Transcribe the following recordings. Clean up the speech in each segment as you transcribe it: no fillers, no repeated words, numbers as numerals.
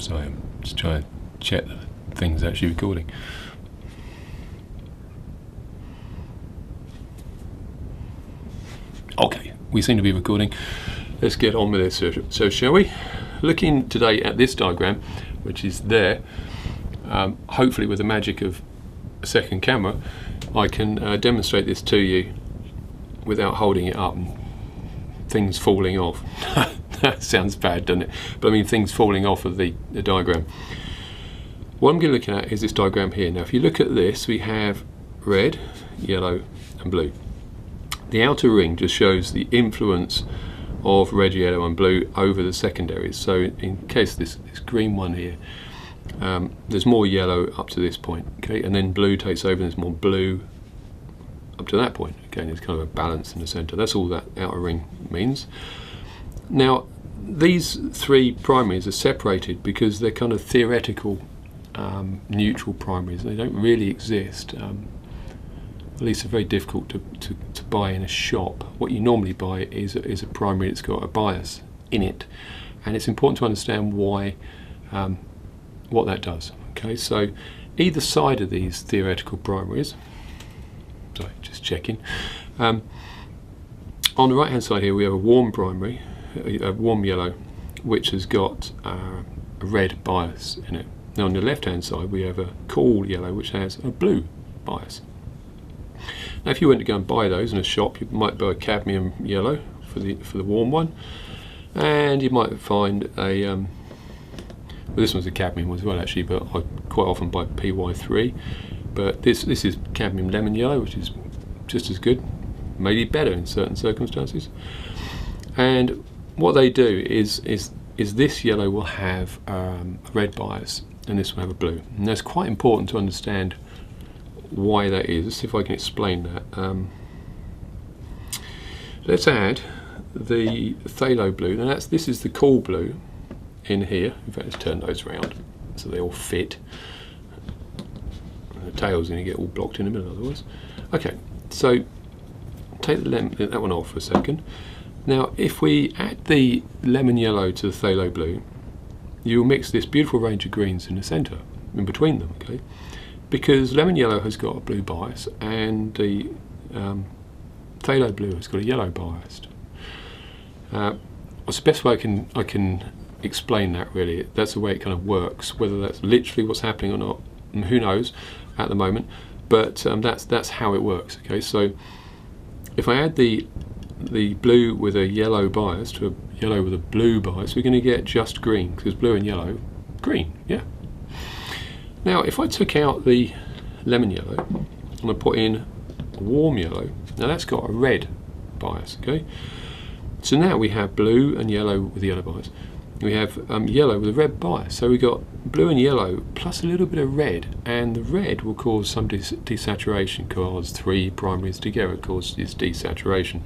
So I'm just trying to check that thing's actually recording. Okay, we seem to be recording. Let's get on with this. So shall we? Looking today at this diagram, which is there, hopefully with the magic of a second camera, I can demonstrate this to you without holding it up and things falling off. That sounds bad, doesn't it? But I mean things falling off of the diagram. What I'm going to look at is this diagram here. Now if you look at this, we have red, yellow and blue. The outer ring just shows the influence of red, yellow and blue over the secondaries. So in case this green one here, there's more yellow up to this point, okay, and then blue takes over and there's more blue up to that point. Again, there's kind of a balance in the centre. That's all that outer ring means. Now these three primaries are separated because they're kind of theoretical neutral primaries. They don't really exist. At least they're very difficult to buy in a shop. What you normally buy is a primary that's got a bias in it, and it's important to understand why, what that does. Okay, so either side of these theoretical primaries, sorry, just checking, on the right hand side here we have a warm primary, a warm yellow, which has got a red bias in it. Now on the left hand side we have a cool yellow which has a blue bias. Now if you went to go and buy those in a shop, you might buy a cadmium yellow for the warm one, and you might find a well, this one's a cadmium as well actually, but I quite often buy PY3, but this is cadmium lemon yellow, which is just as good, maybe better in certain circumstances. And what they do is this yellow will have a red bias and this will have a blue, and that's quite important to understand why that is. Let's see if I can explain that. Let's add the phthalo blue. Now this is the cool blue in here. In fact, let's turn those around so they all fit. And the tail's going to get all blocked in the middle otherwise. Okay, so take that one off for a second. Now if we add the lemon yellow to the phthalo blue, you'll mix this beautiful range of greens in the centre, in between them, okay? Because lemon yellow has got a blue bias and the phthalo blue has got a yellow bias. What's the best way I can explain that really? That's the way it kind of works. Whether that's literally what's happening or not, who knows at the moment, but that's how it works, okay? So if I add the blue with a yellow bias to a yellow with a blue bias, we're going to get just green, because blue and yellow, green, yeah. Now if I took out the lemon yellow and I put in a warm yellow, now that's got a red bias, okay? So now we have blue and yellow with a yellow bias. We have yellow with a red bias. So we got blue and yellow plus a little bit of red, and the red will cause some desaturation, because three primaries together causes desaturation.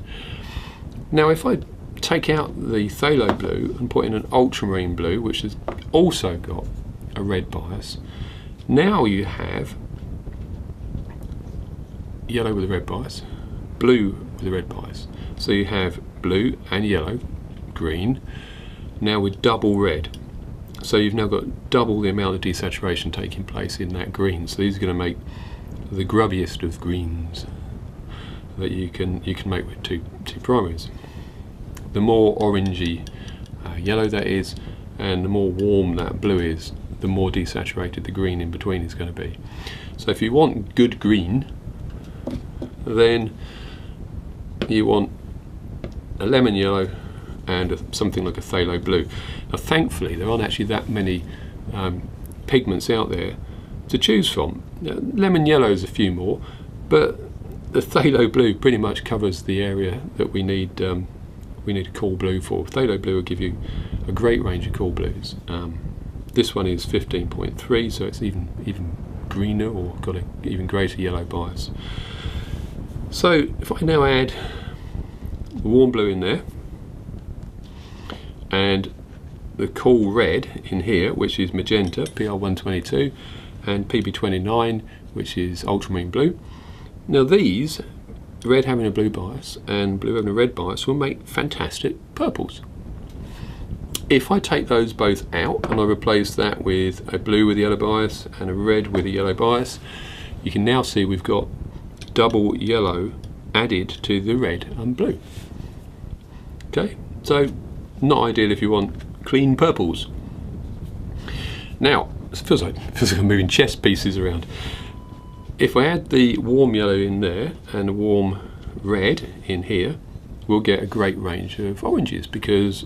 Now if I take out the phthalo blue and put in an ultramarine blue, which has also got a red bias, now you have yellow with a red bias, blue with a red bias. So you have blue and yellow, green, now with double red. So you've now got double the amount of desaturation taking place in that green. So these are going to make the grubbiest of greens that you can make with two primaries. The more orangey yellow that is, and the more warm that blue is, the more desaturated the green in between is going to be. So if you want good green, then you want a lemon yellow and something like a phthalo blue. Now thankfully there aren't actually that many pigments out there to choose from. Now, lemon yellow is a few more, but the phthalo blue pretty much covers the area that we need a cool blue for. Phthalo blue will give you a great range of cool blues. This one is 15.3, so it's even greener, or got an even greater yellow bias. So if I now add the warm blue in there and the cool red in here, which is magenta, PR122, and PB29, which is ultramarine blue. Now these, red having a blue bias and blue having a red bias, will make fantastic purples. If I take those both out and I replace that with a blue with a yellow bias and a red with a yellow bias, you can now see we've got double yellow added to the red and blue. Okay, so not ideal if you want clean purples. Now, it feels like I'm moving chess pieces around. If I add the warm yellow in there and the warm red in here, we'll get a great range of oranges, because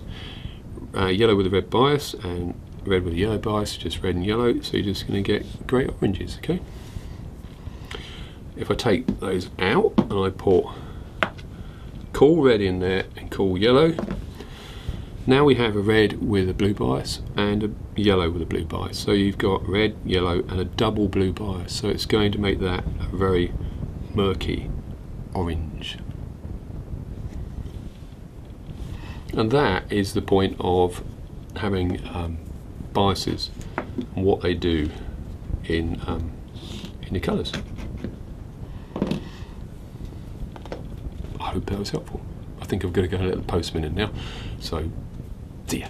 yellow with a red bias and red with a yellow bias, just red and yellow, so you're just going to get great oranges. Okay. If I take those out and I put cool red in there and cool yellow, now we have a red with a blue bias and a yellow with a blue bias. So you've got red, yellow and a double blue bias. So it's going to make that a very murky orange. And that is the point of having biases and what they do in your colours. I hope that was helpful. I think I've got to go and let the postman in now. So, see ya.